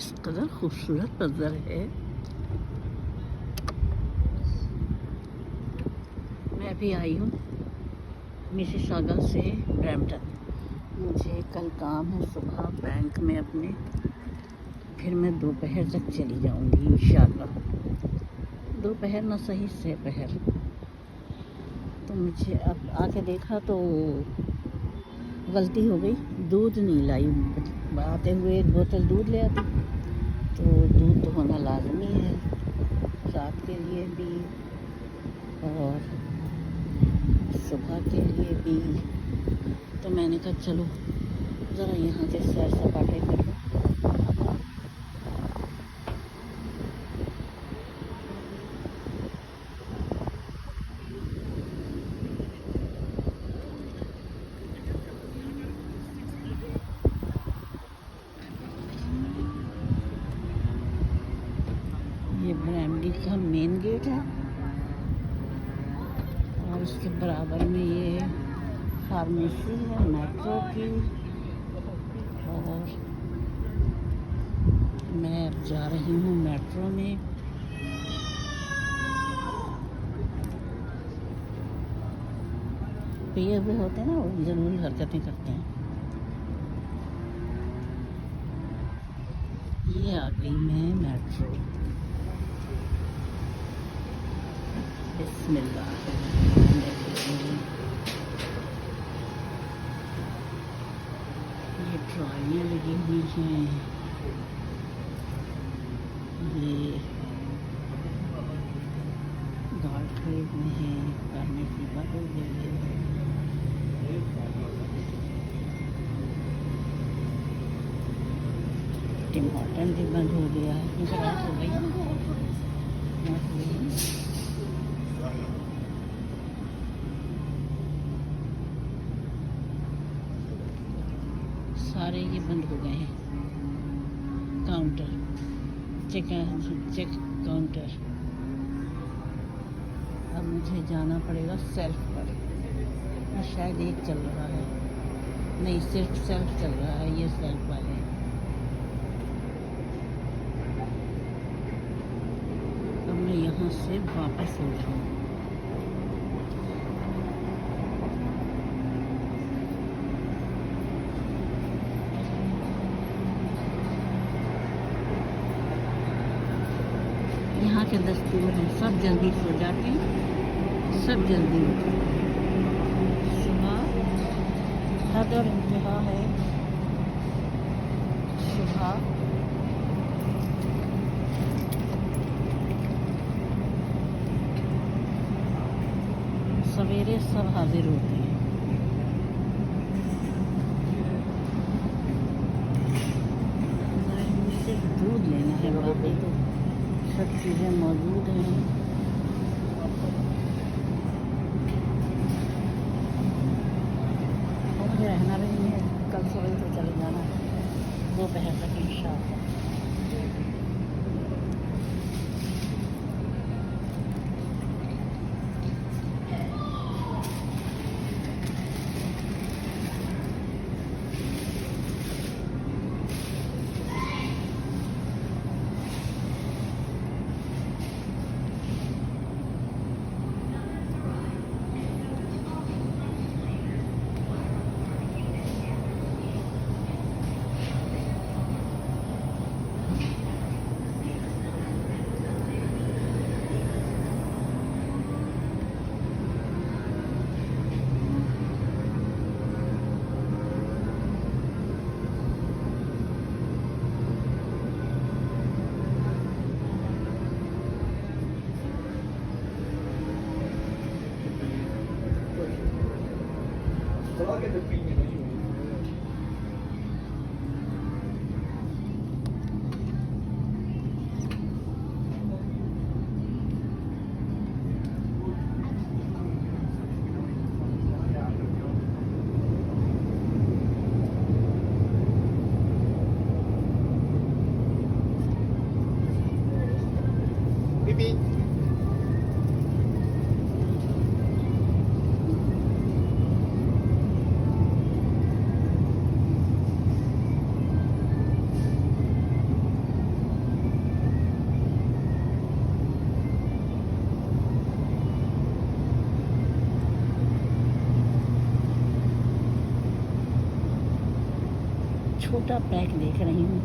इस कदर खूबसूरत मंजर है। मैं अभी आई हूँ मिसिसागा से ब्रैम्पटन। मुझे कल काम है सुबह बैंक में अपने, फिर मैं दोपहर तक चली जाऊँगी इंशाल्लाह। दोपहर ना सही सहपहर। तो मुझे अब आके देखा तो गलती हो गई, दूध नहीं लाई। आते हुए एक बोतल दूध ले आती, तो दूध तो होना लाजमी है रात के लिए भी और सुबह के लिए भी। तो मैंने कहा चलो ज़रा यहाँ से सैर सपाटे कर लो। ये ब्रैम्पटन का मेन गेट है और उसके बराबर में ये फार्मेसी है मेट्रो की। और मैं अब जा रही हूँ मेट्रो में। पिए हुए होते हैं ना, वो ज़रूर हरकतें करते हैं। ये आ गई मैं मेट्रो। बिस्मिल्लाह। ये ट्रॉलियाँ लगी हुई हैं, ये गार्ड खड़े हुए हैं, करने की बात हो गई है। टिम हॉर्टन भी बंद हो गया है, रात हो गई। सारे ये बंद हो गए हैं। Counter check counter. अब मुझे जाना पड़ेगा सेल्फ पर। शायद एक चल रहा है, नहीं सिर्फ सेल्फ चल रहा है, ये सेल्फ वाले। अब मैं यहाँ से वापस हो जाऊँ। यहाँ के दस्तूर हैं, सब जल्दी सो जाते हैं, सब जल्दी उठते हैं। सुबह हद और इंतहा है। सुबह सवेरे सब हाजिर होते हैं। सिर्फ दूध लेना है, बाकी तो सब चीज़ें मौजूद हैं। और मुझे रहना भी नहीं है, कल सुबह तो चले जाना है दोपहर तक इंशाअल्लाह। छोटा पैक देख रही हूँ।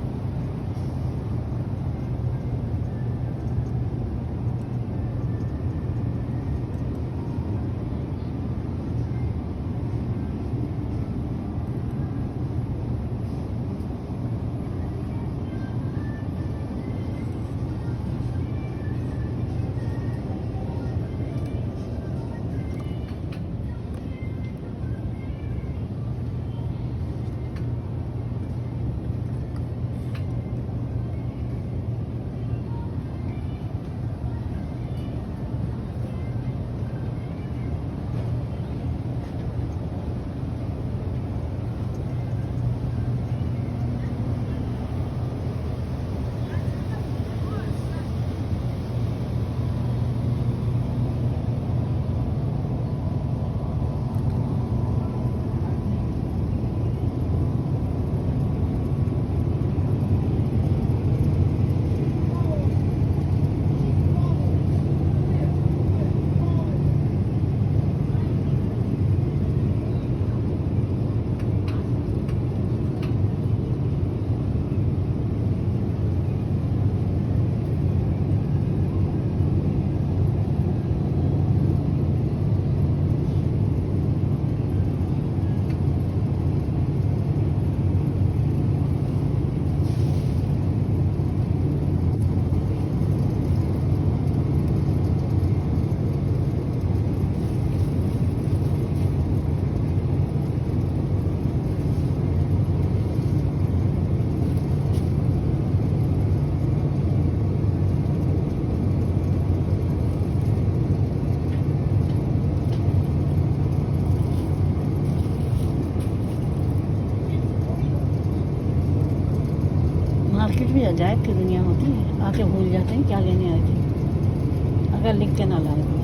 मार्केट भी अजायब की दुनिया होती है, आके भूल जाते हैं क्या लेने आए थे अगर लिख के ना लाए।